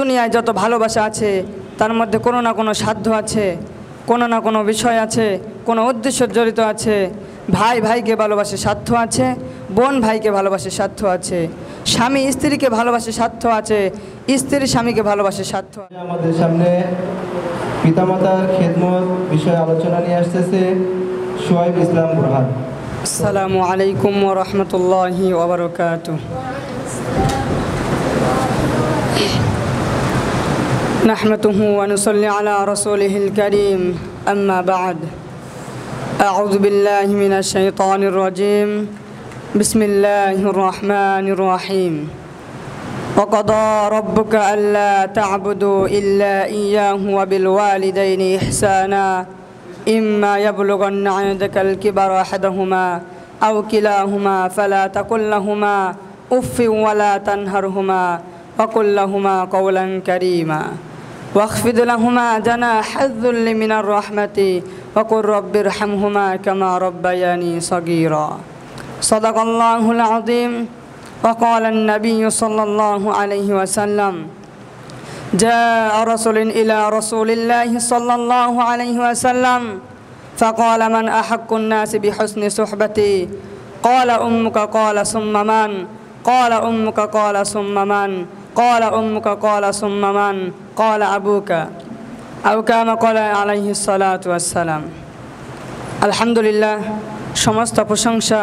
দুনিয়ায় যত ভালোবাসা আছে তার মধ্যে কোনো না কোনো সাধ্য আছে, কোনো না কোনো বিষয় আছে, কোনো উদ্দেশ্য জড়িত আছে। ভাই ভাইকে ভালোবাসে স্বার্থ আছে, বোন ভাইকে ভালোবাসে স্বার্থ আছে, স্বামী স্ত্রীকে ভালোবাসে স্বার্থ আছে, স্ত্রী স্বামীকে ভালোবাসে স্বার্থ আছে। আমাদের সামনে পিতামাতার খেদমত বিষয়ে আলোচনা নিয়ে আসতেছে সোহাইব ইসলাম বুরহান। আসসালামু আলাইকুম ওয়া রাহমাতুল্লাহি ওয়া বারাকাতুহু। নাহমাদুহু ওয়া নুসাল্লি আলা রাসূলিহিল কারীম, আম্মা বা'দ। আউযু বিল্লাহি মিনাশ শাইতানির রাজীম। বিসমিল্লাহির রাহমানির রাহিম। وقضى ربك ألا تعبدوا إلا إياه وبالوالدين إحسانا إما يبلغن عندك الكبر أحدهما أو كلاهما فلا تقل لهما أف ولا تنهرهما وقل لهما قولا كريما واخفض لهما جناح الذل من الرحمة وقل رب ارحمهما كما ربياني صغيرا. صدق الله العظيم. وقال النبي صلى الله عليه وسلم: جاء رسول إلى رسول الله صلى الله عليه وسلم فقال: من أحق الناس بحسن صحبتي؟ قال: أمك. قال: ثم من؟ قال: أمك. قال: ثم من؟ قال: أمك. قال: ثم من؟ قال: أبوك. أو كما قال عليه الصلاة والسلام. আলহামদুলিল্লাহ, সমস্ত প্রশংসা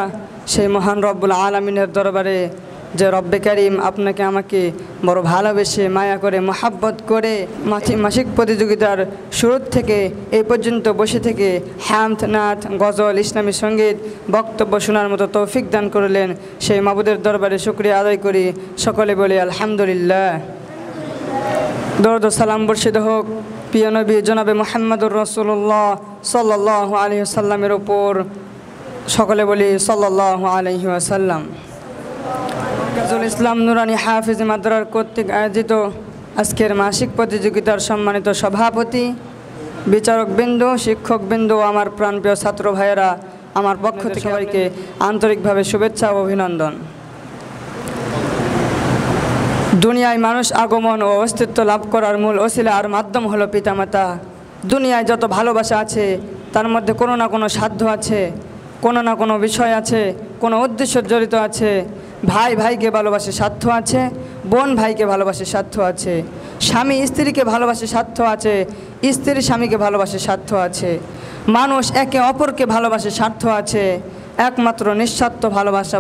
সেই মহান রব্বুল আলামিনের দরবারে যে রব্বে কারিম আপনাকে আমাকে বড় ভালোবেসে মায়া করে মহাব্বত করে মাসিক প্রতিযোগিতার শুরু থেকে এই পর্যন্ত বসে থেকে হামদ, নাত, গজল, ইসলামী সঙ্গীত বক্তব্য শোনার মতো তৌফিক দান করলেন। সেই মাবুদের দরবারে শুকরিয়া আদায় করি। সকলে বলি আলহামদুলিল্লাহ। দরুদ ও সালাম বর্ষিত হোক প্রিয় নবী জনাবে মুহাম্মদুর রাসূলুল্লাহ সাল্লাল্লাহু আলাইহি ওয়াসাল্লামের উপর। সকলে বলি সাল্লাল্লাহু আলাইহি ওয়াসাল্লাম। মারকাজুল ইসলাম নুরানি হাফিজ মাদ্রাসা কর্তৃক আয়োজিত আজকের মাসিক প্রতিযোগিতার সম্মানিত সভাপতি, বিচারকবৃন্দ, শিক্ষকবৃন্দ, আমার প্রাণপ্রিয় ছাত্র ভাইয়েরা, আমার পক্ষ থেকে সবাইকে আন্তরিকভাবে শুভেচ্ছা ও অভিনন্দন। দুনিয়ায় মানুষ আগমন ও অস্তিত্ব লাভ করার মূল ওসিলা আর মাধ্যম হলো পিতামাতা। দুনিয়ায় যত ভালোবাসা আছে তার মধ্যে কোনো না কোনো সাধ্য আছে, কোনো না কোনো বিষয় আছে, কোনো উদ্দেশ্য জড়িত আছে। ভাই ভাইকে ভালোবাসে স্বার্থ আছে, বোন ভাইকে ভালোবাসে স্বার্থ আছে, স্বামী স্ত্রীকে ভালোবাসে স্বার্থ আছে, স্ত্রী স্বামীকে ভালোবাসে স্বার্থ আছে। মানুষ একে অপরকে ভালোবাসে স্বার্থ আছে। একমাত্র নিঃস্বার্থ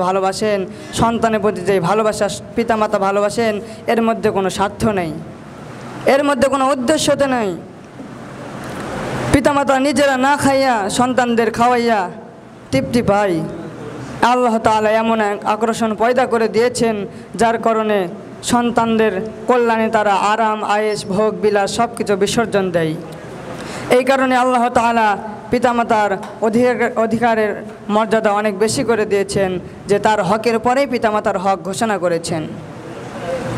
ভালোবাসেন সন্তানের প্রতি যে ভালোবাসা পিতামাতা ভালোবাসেন, এর মধ্যে কোনো স্বার্থ নেই, এর মধ্যে কোনো উদ্দেশ্যতা নেই। পিতামাতা নিজেরা না খাইয়া সন্তানদের খাওয়াইয়া তৃপ্তি পায়। আল্লাহ তাআলা এমন এক আকর্ষণ পয়দা করে দিয়েছেন যার কারণে সন্তানদের কল্যাণে তারা আরাম, আয়েশ, ভোগ বিলাস সব কিছু বিসর্জন দেয়। এই কারণে আল্লাহ তাআলা পিতামাতার অধিকারের মর্যাদা অনেক বেশি করে দিয়েছেন, যে তার হকের পরেই পিতামাতার হক ঘোষণা করেছেন।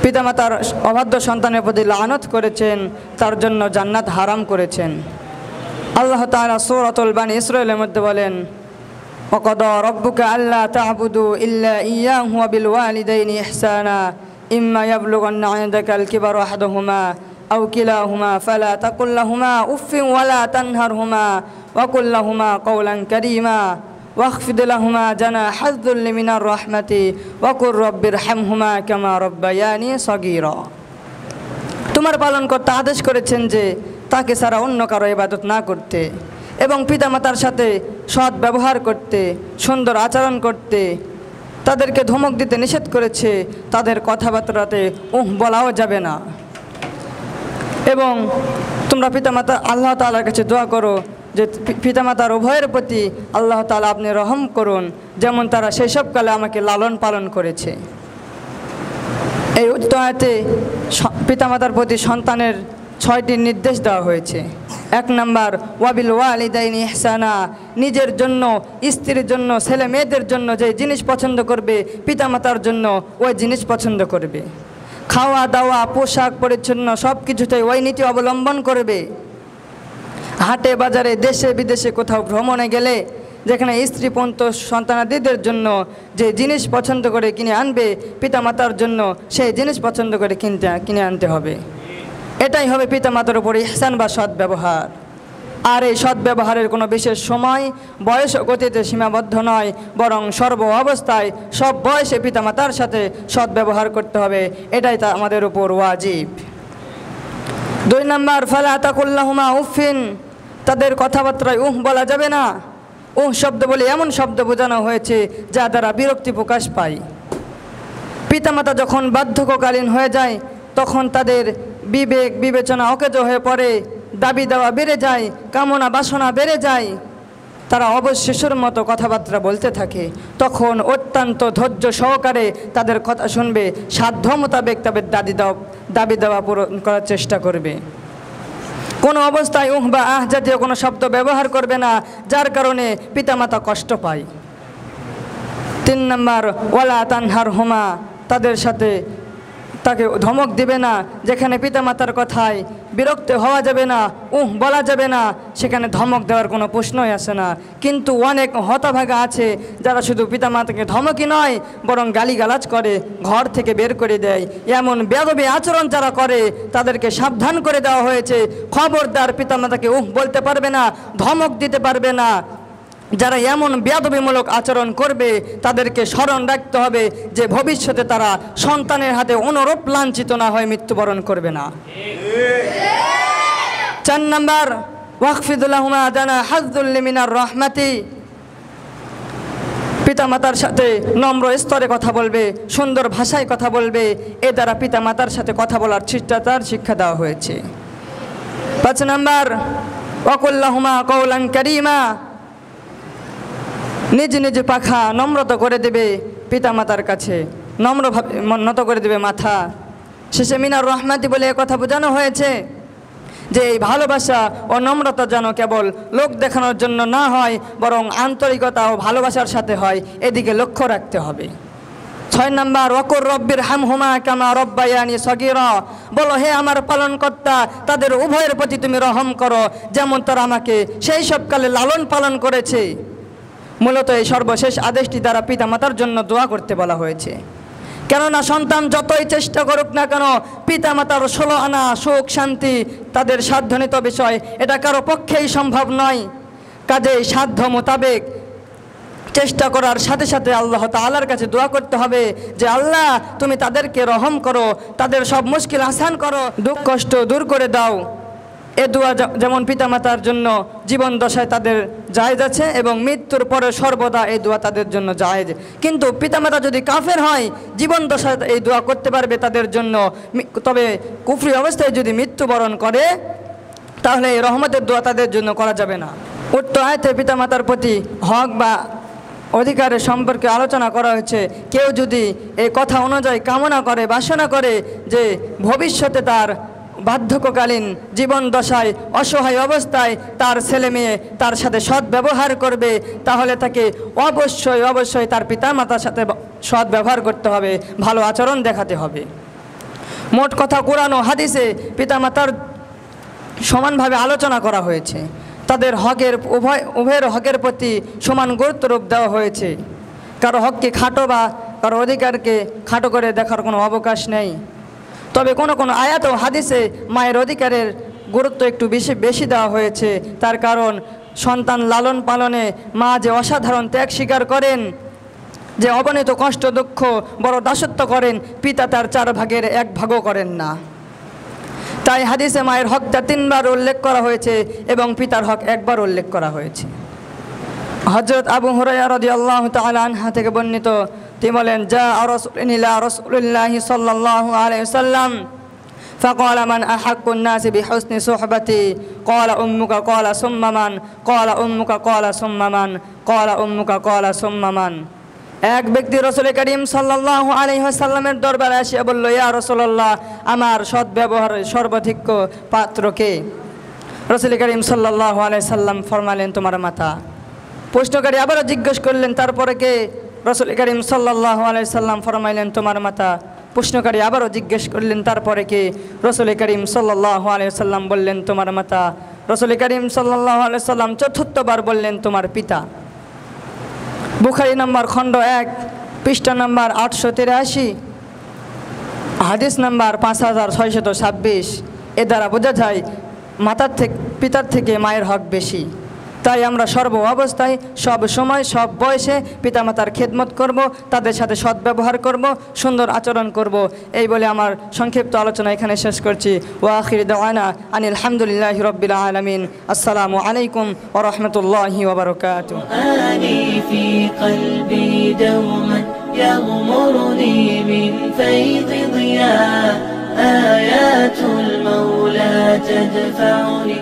পিতামাতার অবাধ্য সন্তানের প্রতি লানত করেছেন, তার জন্য জান্নাত হারাম করেছেন। আল্লাহ তাআলা সূরাতুল বানী ইসরাঈলের মধ্যে বলেন: وقضى ربك ألا تعبدوا إلا إياه وبالوالدين إحسانا إما يبلغن عندك الكبر أحدهما أو كلاهما فلا تقل لهما أف ولا تنهرهما وقل لهما قولا كريما واخفض لهما جناح الذل من الرحمة وقل رب ارحمهما كما ربياني صغيرا। তোমার পালনকর্তা আদেশ করেছেন যে তাকে ছাড়া অন্য কারো ইবাদত না করতে এবং পিতামাতার সাথে সৎ ব্যবহার করতে, সুন্দর আচরণ করতে। তাদেরকে ধমক দিতে নিষেধ করেছে, তাদের কথাবার্তাতে বলাও যাবে না। এবং তোমরা পিতামাতা আল্লাহ তাআলার কাছে দোয়া করো যে পিতামাতার উভয়ের প্রতি আল্লাহ তাআলা আপনি রহম করুন, যেমন তারা সেই সব কালে আমাকে লালন পালন করেছে। এই আয়াতে পিতামাতার প্রতি সন্তানের 6টি নির্দেশ দেওয়া হয়েছে। 1 নাম্বার, ওয়াবিল ওয়ালিদাইনি ইহসানা, নিজের জন্য, স্ত্রীর জন্য, ছেলে মেয়েদের জন্য যে জিনিস পছন্দ করবে পিতামাতার জন্য ওই জিনিস পছন্দ করবে। খাওয়া দাওয়া, পোশাক পরিচ্ছন্ন সব কিছুতেই ওই নীতি অবলম্বন করবে। হাটে বাজারে, দেশে বিদেশে কোথাও ভ্রমণে গেলে যেখানে স্ত্রী পন্ত সন্তানাদিদের জন্য যে জিনিস পছন্দ করে কিনে আনবে, পিতামাতার জন্য সেই জিনিস পছন্দ করে কিনে আনতে হবে। এটাই হবে পিতামাতার উপর ইহসান বা সদ্ব্যবহার। আর এই সদ্ব্যবহারের কোনো বিশেষ সময় বয়স ও গতিতে সীমাবদ্ধ নয়, বরং সর্ব অবস্থায় সব বয়সে পিতামাতার সাথে সদ্ব্যবহার করতে হবে, এটাই তা আমাদের উপর ওয়াজিব। 2 নম্বর, ফালা তাকুল্লাহুমা উফিন, তাদের কথাবার্তায় বলা যাবে না। শব্দ বলে এমন শব্দ বোঝানো হয়েছে যা দ্বারা বিরক্তি প্রকাশ পায়। পিতামাতা যখন বার্ধক্যকালীন হয়ে যায় তখন তাদের বিবেক বিবেচনা অকেজো হয়ে পড়ে, দাবি দেওয়া বেড়ে যায়, কামনা বাসনা বেড়ে যায়, তারা অবশ্য শিশুর মতো কথাবার্তা বলতে থাকে। তখন অত্যন্ত ধৈর্য সহকারে তাদের কথা শুনবে, সাধ্য মোতাবেক তাদের দাবি দেওয়া পূরণ করার চেষ্টা করবে। কোনো অবস্থায় বা জাতীয় কোনো শব্দ ব্যবহার করবে না, যার কারণে পিতামাতা কষ্ট পায়। 3 নম্বর, ওয়ালা তানহার হুমা, তাদের সাথে তাকে ধমক দিবে না। যেখানে পিতামাতার কথায় বিরক্ত হওয়া যাবে না, বলা যাবে না, সেখানে ধমক দেওয়ার কোনো প্রশ্নই আসে না। কিন্তু অনেক হতভাগা আছে যারা শুধু পিতামাতাকে ধমকই নয় বরং গালিগালাজ করে, ঘর থেকে বের করে দেয়। এমন বেয়াদবি আচরণ যারা করে তাদেরকে সাবধান করে দেওয়া হয়েছে, খবরদার পিতামাতাকে বলতে পারবে না, ধমক দিতে পারবে না। যারা এমন বেয়াদবিমূলক আচরণ করবে তাদেরকে স্মরণ রাখতে হবে যে ভবিষ্যতে তারা সন্তানের হাতে অনুরূপ লাঞ্ছিত না হয়ে মৃত্যুবরণ করবে না। 4 নম্বর, ওয়াকফিদুল্লাহুমা জানা হাজ্জুল মিনার রহমাতি, পিতামাতার সাথে নম্র স্তরে কথা বলবে, সুন্দর ভাষায় কথা বলবে। এ দ্বারা পিতামাতার সাথে কথা বলার শিষ্টাচার শিক্ষা দেওয়া হয়েছে। 5 নম্বর, ওয়াকুল্লাহুমা কওলান কারীমা, নিজ নিজ পাখা নম্রত করে দেবে পিতামাতার কাছে, নম্রভাবে নত করে দেবে মাথা। শেষে মিনার রহমাতি বলে কথা বোঝানো হয়েছে যে এই ভালোবাসা ও নম্রতা যেন কেবল লোক দেখানোর জন্য না হয় বরং আন্তরিকতা ও ভালোবাসার সাথে হয়, এদিকে লক্ষ্য রাখতে হবে। 6 নম্বর, ওয়াকুর রব্বির হামহুমা কামা রব্বায়ানি সগীরা, বলো হে আমার পালনকর্তা, তাদের উভয়ের প্রতি তুমি রহম করো যেমন তারা আমাকে সেই সবকালে লালন পালন করেছে। মূলত এই সর্বশেষ আদেশটি দ্বারা পিতামাতার জন্য দোয়া করতে বলা হয়েছে। কেননা সন্তান যতই চেষ্টা করুক না কেন, পিতামাতার 16 আনা সুখ শান্তি তাদের সাধ্যনিত বিষয়, এটা কারো পক্ষেই সম্ভব নয়। কাজেই সাধ্য মোতাবেক চেষ্টা করার সাথে সাথে আল্লাহ তাআলার কাছে দোয়া করতে হবে যে আল্লাহ তুমি তাদেরকে রহম করো, তাদের সব মুশকিল আসান করো, দুঃখ কষ্ট দূর করে দাও। এ দোয়া যেমন পিতামাতার জন্য জীবন দশায় তাদের জায়েজ আছে এবং মৃত্যুর পরে সর্বদা এই দোয়া তাদের জন্য জায়েজ। কিন্তু পিতামাতা যদি কাফের হয় জীবন দশায় এই দোয়া করতে পারবে তাদের জন্য, তবে কুফরি অবস্থায় যদি মৃত্যুবরণ করে তাহলে এই রহমতের দোয়া তাদের জন্য করা যাবে না। উক্ত আয়াতে পিতামাতার প্রতি হক বা অধিকারের সম্পর্কে আলোচনা করা হয়েছে। কেউ যদি এই কথা অনুযায়ী কামনা করে, বাসনা করে যে ভবিষ্যতে তার বার্ধক্যকালীন জীবন দশায় অসহায় অবস্থায় তার ছেলে মেয়ে তার সাথে সৎ ব্যবহার করবে, তাহলে তাকে অবশ্যই তার পিতামাতার সাথে সৎ ব্যবহার করতে হবে, ভালো আচরণ দেখাতে হবে। মোট কথা কোরআন ও হাদিসে পিতামাতার সমানভাবে আলোচনা করা হয়েছে। তাদের হকের উভয়ের হকের প্রতি সমান গুরুত্বরূপ দেওয়া হয়েছে। কারো হককে খাটো বা কারো অধিকারকে খাটো করে দেখার কোনো অবকাশ নেই। তবে কোনো আয়াত ও হাদিসে মায়ের অধিকারের গুরুত্ব একটু বেশি দেওয়া হয়েছে। তার কারণ সন্তান লালন পালনে মা যে অসাধারণ ত্যাগ স্বীকার করেন, যে অবনীত কষ্ট দুঃখ বড় দাসত্ব করেন, পিতা তার 4 ভাগের 1 ভাগও করেন না। তাই হাদিসে মায়ের হকটা 3 বার উল্লেখ করা হয়েছে এবং পিতার হক 1 বার উল্লেখ করা হয়েছে। হযরত আবু হুরায়রা রাদিয়াল্লাহু তাআলা আনহু থেকে বর্ণিত, তিনি বলেন, যা রাসূলুল্লাহি সাল্লাল্লাহু আলাইহি ওয়াসাল্লাম فقال من أحق الناس بحسن صحبتي قال أمك قال ثم من قال أمك قال ثم من قال أمك قال ثم من। এক ব্যক্তি রাসূল করিম সাল্লাল্লাহু আলাইহি ওয়াসাল্লামের দরবারে এসে বলল, ইয়া রাসূলুল্লাহ, আমার সৎ ব্যবহারের সর্বাধিক পাত্র কে? রাসূল করিম সাল্লাল্লাহু আলাইহি ওয়াসাল্লাম ফরমালেন, তোমার মাতা। প্রশ্নকারী আবারও জিজ্ঞেস করলেন, তারপরে কে? রাসূল করিম সাল্লাল্লাহু আলাইহি ওয়াসাল্লাম ফরমাইলেন, তোমার মাতা। প্রশ্নকারী আবারও জিজ্ঞেস করলেন, তারপরে কে? রাসূল করিম সাল্লাল্লাহু আলাইহি ওয়াসাল্লাম বললেন, তোমার মাতা। রাসূল করিম সাল্লাল্লাহু আলাইহি ওয়াসাল্লাম চতুর্থবার বললেন, তোমার পিতা। বুখারী নম্বর খণ্ড 1 পৃষ্ঠা নম্বর 883, হাদিস নম্বর 5626। এ দ্বারা বোঝা যায় পিতার থেকে মায়ের হক বেশি। তাই আমরা সর্ব অবস্থায়, সব সময়, সব বয়সে পিতামাতার খেদমত করব, তাদের সাথে সদ্ব্যবহার করব, সুন্দর আচরণ করব। এই বলে আমার সংক্ষিপ্ত আলোচনা এখানে শেষ করছি। ওয়া আখির দাওয়ানা আনিল হামদুলিল্লাহি রাব্বিল আলামিন। আসসালামু আলাইকুম ওয়া রাহমাতুল্লাহি ওয়া বারাকাতুহু। يغمرني من فيض ضياء آيات المولى تدفعني